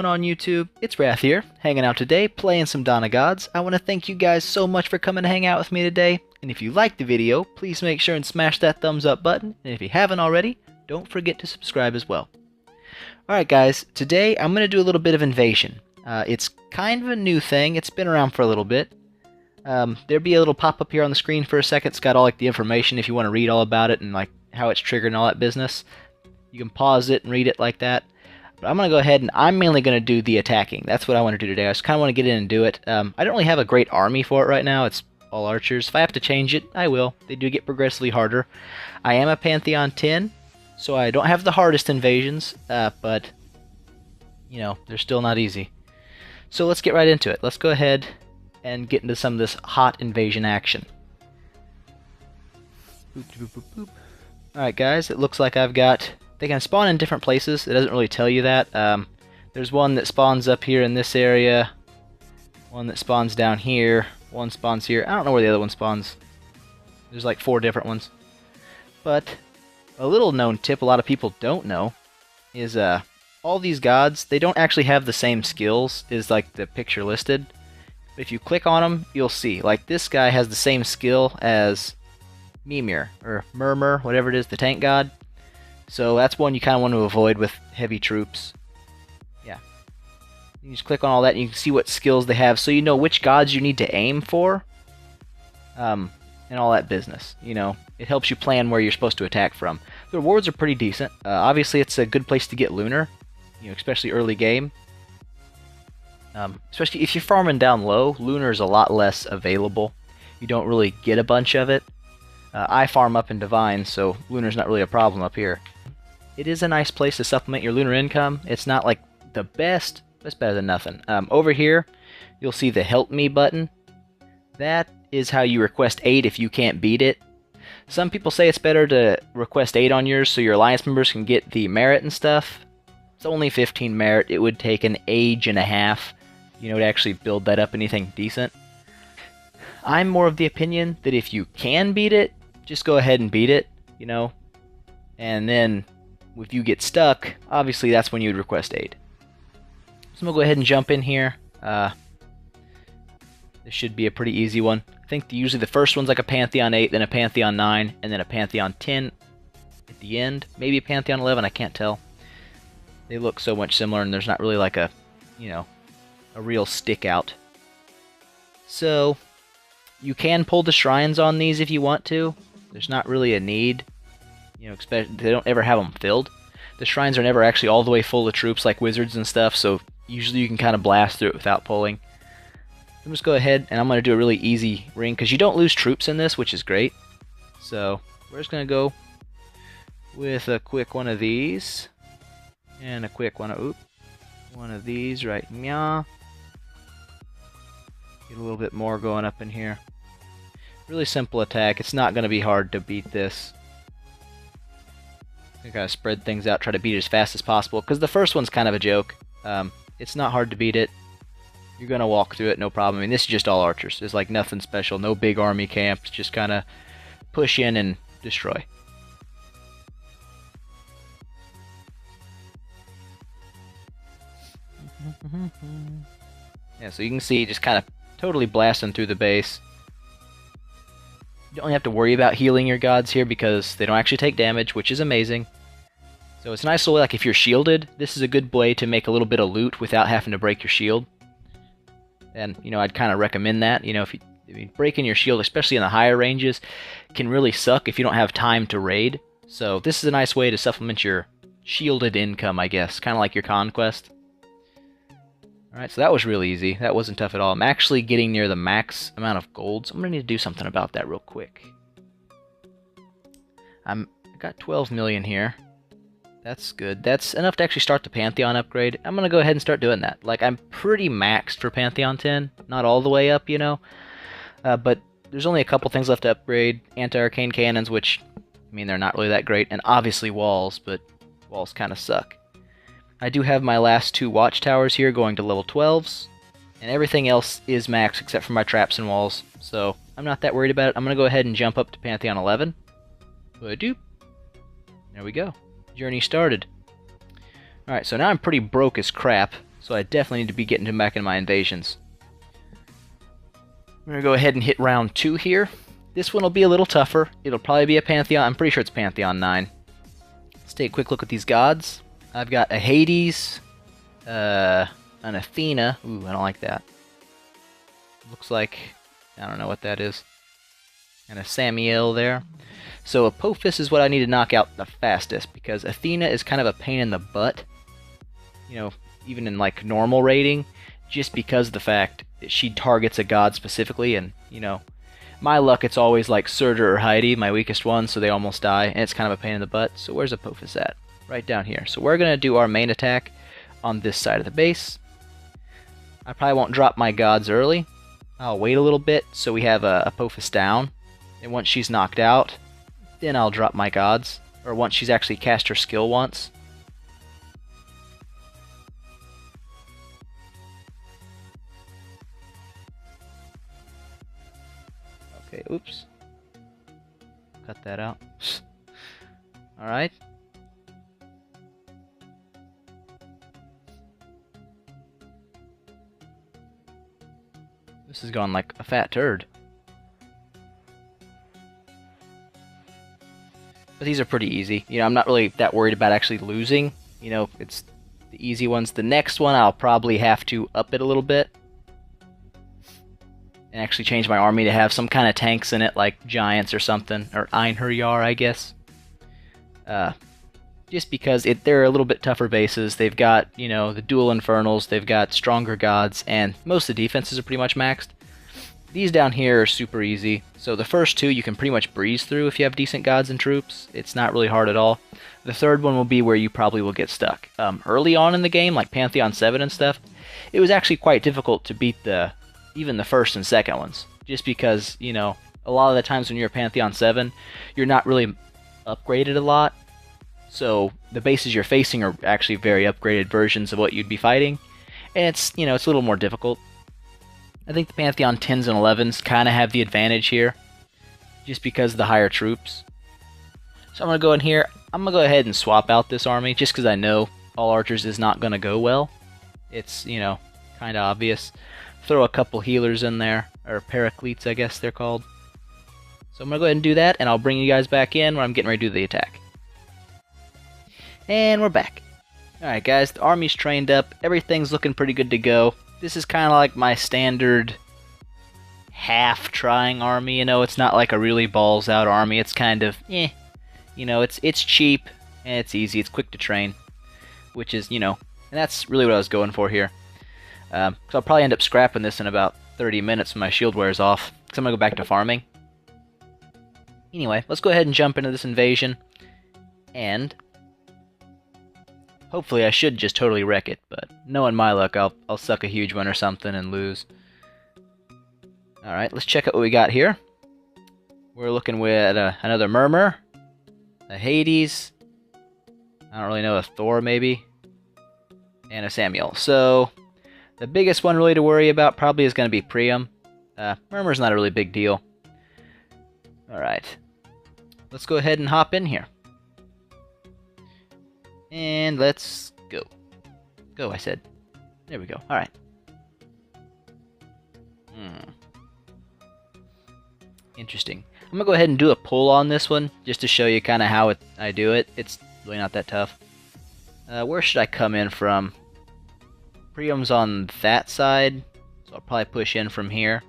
going on YouTube? It's Wrath here, hanging out today, playing some Dawn of Gods. I want to thank you guys so much for coming to hang out with me today, and if you liked the video, please make sure and smash that thumbs up button, and if you haven't already, don't forget to subscribe as well. Alright guys, today I'm going to do a little bit of invasion. It's kind of a new thing, it's been around for a little bit. There'll be a little pop-up here on the screen for a second. It's got all like the information if you want to read all about it and like how it's triggered and all that business. You can pause it and read it like that. But I'm going to go ahead and I'm mainly going to do the attacking. That's what I want to do today. I just kind of want to get in and do it. I don't really have a great army for it right now. It's all archers. If I have to change it, I will. They do get progressively harder. I am a Pantheon 10, so I don't have the hardest invasions, but, you know, they're still not easy. So let's get right into it. Let's go ahead and get into some of this hot invasion action. Boop, boop, boop, boop. Alright guys, it looks like I've got... They can spawn in different places. It doesn't really tell you that. There's one that spawns up here in this area, one that spawns down here, one spawns here. I don't know where the other one spawns. There's like 4 different ones. But a little known tip a lot of people don't know is all these gods, they don't actually have the same skills as like the picture listed. But if you click on them, you'll see. Like this guy has the same skill as Mimir, or Murmur, whatever it is, the tank god. So that's one you kind of want to avoid with heavy troops. Yeah. You just click on all that and you can see what skills they have so you know which gods you need to aim for. And all that business. You know, it helps you plan where you're supposed to attack from. The rewards are pretty decent. Obviously it's a good place to get Lunar, you know, especially early game. Especially if you're farming down low, Lunar is a lot less available. You don't really get a bunch of it. I farm up in Divine, so Lunar's not really a problem up here. It is a nice place to supplement your Lunar income. It's not like the best, but it's better than nothing. Over here, you'll see the Help Me button. That is how you request aid if you can't beat it. Some people say it's better to request aid on yours so your alliance members can get the merit and stuff. It's only 15 merit. It would take an age and a half, you know, to actually build that up anything decent. I'm more of the opinion that if you can beat it, just go ahead and beat it, you know, and then if you get stuck, obviously that's when you would request aid. So I'm going to go ahead and jump in here. This should be a pretty easy one. I think usually the first one's like a Pantheon 8, then a Pantheon 9, and then a Pantheon 10 at the end. Maybe a Pantheon 11, I can't tell. They look so much similar and there's not really like a, you know, a real stick out. So you can pull the shrines on these if you want to. There's not really a need. You know, they don't ever have them filled. The shrines are never actually all the way full of troops like wizards and stuff, so usually you can kind of blast through it without pulling. I'm just go ahead and I'm going to do a really easy ring because you don't lose troops in this, which is great. So we're just going to go with a quick one of these and a quick one of these right meow. Get a little bit more going up in here. Really simple attack. It's not going to be hard to beat this. You gotta spread things out, try to beat it as fast as possible, because the first one's kind of a joke. It's not hard to beat it. You're gonna walk through it, no problem. I mean, this is just all archers. There's like nothing special, no big army camps, just kind of push in and destroy. Yeah, so you can see just kind of totally blasting through the base. You don't have to worry about healing your gods here because they don't actually take damage, which is amazing. So it's nice, like if you're shielded, this is a good way to make a little bit of loot without having to break your shield. And, you know, I'd kind of recommend that. You know, if you breaking your shield, especially in the higher ranges, can really suck if you don't have time to raid. So this is a nice way to supplement your shielded income, I guess. Kind of like your conquest. Alright, so that was really easy. That wasn't tough at all. I'm actually getting near the max amount of gold, so I'm going to need to do something about that real quick. I got 12 million here. That's good. That's enough to actually start the Pantheon upgrade. I'm going to go ahead and start doing that. Like, I'm pretty maxed for Pantheon 10. Not all the way up, you know. But there's only a couple things left to upgrade. Anti-arcane cannons, which, I mean, they're not really that great. And obviously walls, but walls kind of suck. I do have my last 2 watchtowers here going to level 12s, and everything else is max except for my traps and walls, so I'm not that worried about it. I'm going to go ahead and jump up to Pantheon 11. There we go. Journey started. Alright, so now I'm pretty broke as crap. So I definitely need to be getting him back in my invasions. We're going to go ahead and hit round 2 here. This one will be a little tougher. It'll probably be a Pantheon. I'm pretty sure it's Pantheon 9. Let's take a quick look at these gods. I've got a Hades, an Athena. Ooh, I don't like that. Looks like, I don't know what that is. And a Samiel there. So Apophis is what I need to knock out the fastest, because Athena is kind of a pain in the butt. You know, even in like normal rating, just because of the fact that she targets a god specifically, and you know, my luck it's always like Surtur or Heidi, my weakest ones, so they almost die, and it's kind of a pain in the butt. So where's Apophis at? Right down here. So we're gonna do our main attack on this side of the base. I probably won't drop my gods early. I'll wait a little bit so we have Apophis down, and once she's knocked out, then I'll drop my gods, or once she's actually cast her skill once. Okay, oops. Cut that out. Alright. This is going like a fat turd. But these are pretty easy. You know, I'm not really that worried about actually losing. You know, it's the easy ones. The next one, I'll probably have to up it a little bit. And actually change my army to have some kind of tanks in it, like giants or something. Or Einherjar, I guess. Just because they're a little bit tougher bases. They've got, you know, the dual infernals. They've got stronger gods. And most of the defenses are pretty much maxed. These down here are super easy. So the first 2 you can pretty much breeze through if you have decent gods and troops. It's not really hard at all. The third one will be where you probably will get stuck. Early on in the game, like Pantheon 7 and stuff, it was actually quite difficult to beat even the first and second ones. Just because, you know, a lot of the times when you're Pantheon 7, you're not really upgraded a lot. So the bases you're facing are actually very upgraded versions of what you'd be fighting. And it's, you know, it's a little more difficult. I think the Pantheon 10s and 11s kind of have the advantage here, just because of the higher troops. So I'm going to go in here, I'm going to go ahead and swap out this army, just because I know all archers is not going to go well. It's, you know, kind of obvious. Throw a couple healers in there, or paracletes I guess they're called. So I'm going to go ahead and do that, and I'll bring you guys back in when I'm getting ready to do the attack. And we're back. Alright guys, the army's trained up, everything's looking pretty good to go. This is kind of like my standard half-trying army, you know, it's not like a really balls-out army, it's kind of, you know, it's cheap, and it's easy, it's quick to train, which is, you know, and that's really what I was going for here. So I'll probably end up scrapping this in about 30 minutes when my shield wears off, because I'm going to go back to farming. Anyway, let's go ahead and jump into this invasion, and hopefully I should just totally wreck it, but knowing my luck, I'll suck a huge one or something and lose. Alright, let's check out what we got here. We're looking with another Murmur, a Hades, I don't really know, a Thor maybe, and a Samiel. So, the biggest one really to worry about probably is going to be Priam. Murmur's not a really big deal. Alright, let's go ahead and hop in here. And let's go. Go, I said. There we go. Alright. Interesting. I'm going to go ahead and do a pull on this one, just to show you kind of how I do it. It's really not that tough. Where should I come in from? Priam's on that side, so I'll probably push in from here.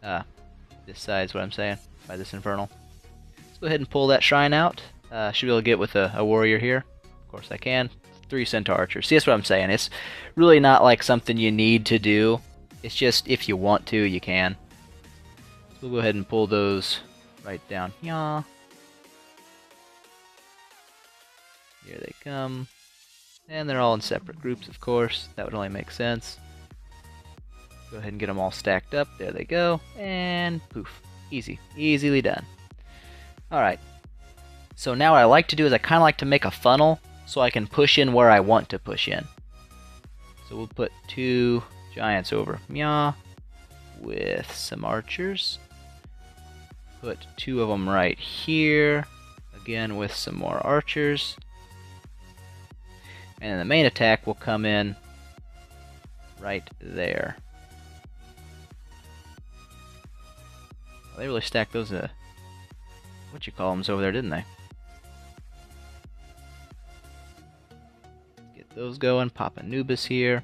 This side's what I'm saying, by this Infernal. Let's go ahead and pull that shrine out. Should be able to get with a warrior here. Of course I can. 3 centaur archers. See, that's what I'm saying. It's really not like something you need to do. It's just if you want to, you can. So we'll go ahead and pull those right down. Yeah. Here they come. And they're all in separate groups, of course. That would only make sense. Go ahead and get them all stacked up. There they go. And poof. Easy. Easily done. Alright. So now what I like to do is I kind of like to make a funnel so I can push in where I want to push in. So we'll put 2 giants over Mya with some archers. Put 2 of them right here, again with some more archers. And then the main attack will come in right there. Well, they really stacked those, whatchamacallits over there, didn't they? Get those going, pop Anubis here.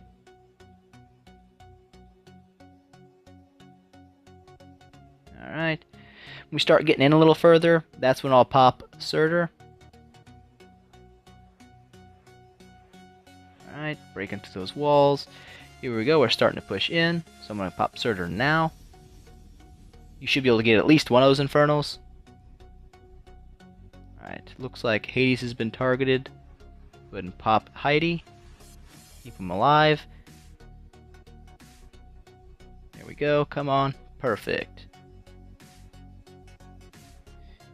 Alright. When we start getting in a little further, that's when I'll pop Surtur. Alright, break into those walls. Here we go, we're starting to push in. So I'm going to pop Surtur now. You should be able to get at least one of those Infernals. Alright, looks like Hades has been targeted. Go ahead and pop Heidi. Keep him alive. There we go, come on. Perfect.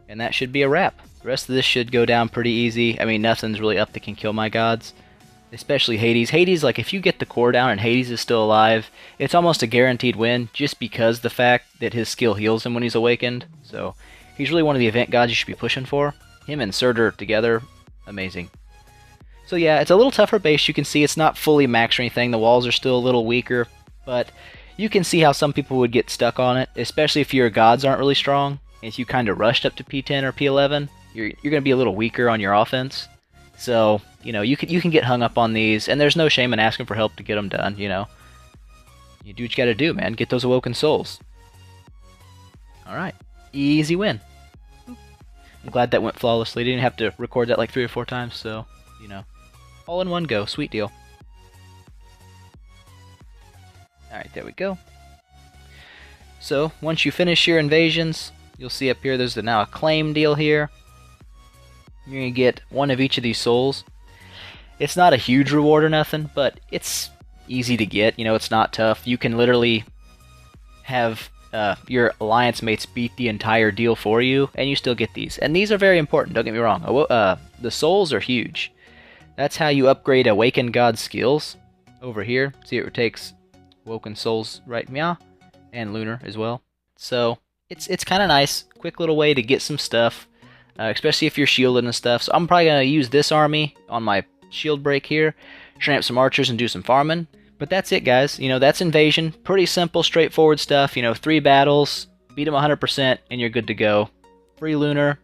And that should be a wrap. The rest of this should go down pretty easy. I mean, nothing's really up that can kill my gods. Especially Hades. Hades, like, if you get the core down and Hades is still alive, it's almost a guaranteed win, just because the fact that his skill heals him when he's awakened. So, he's really one of the event gods you should be pushing for. Him and Surtur together, amazing. So yeah, it's a little tougher base. You can see it's not fully maxed or anything. The walls are still a little weaker, but you can see how some people would get stuck on it, especially if your gods aren't really strong. If you kind of rushed up to P10 or P11, you're going to be a little weaker on your offense. So, you know, you can get hung up on these, and there's no shame in asking for help to get them done, you know. You do what you gotta do, man. Get those Awoken Souls. Alright. Easy win. I'm glad that went flawlessly. Didn't have to record that like 3 or 4 times, so, you know. All in one go. Sweet deal. Alright, there we go. So, once you finish your invasions, you'll see up here there's now a claim deal here. You're going to get one of each of these souls. It's not a huge reward or nothing, but it's easy to get. You know, it's not tough. You can literally have your alliance mates beat the entire deal for you, and you still get these. And these are very important, don't get me wrong. The souls are huge. That's how you upgrade Awakened God skills. Over here, see it takes Awoken Souls right meow, and Lunar as well. So, it's kind of nice. Quick little way to get some stuff. Especially if you're shielded and stuff. So I'm probably going to use this army on my shield break here. Train up some archers and do some farming. But that's it, guys. You know, that's Invasion. Pretty simple, straightforward stuff. You know, 3 battles, beat them 100%, and you're good to go. Free Lunar,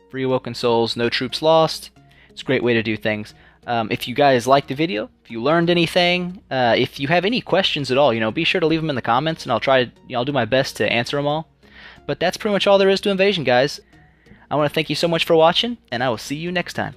free Awoken Souls, no troops lost. It's a great way to do things. If you guys liked the video, if you learned anything, if you have any questions at all, you know, be sure to leave them in the comments, and I'll do my best to answer them all. But that's pretty much all there is to Invasion, guys. I want to thank you so much for watching, and I will see you next time.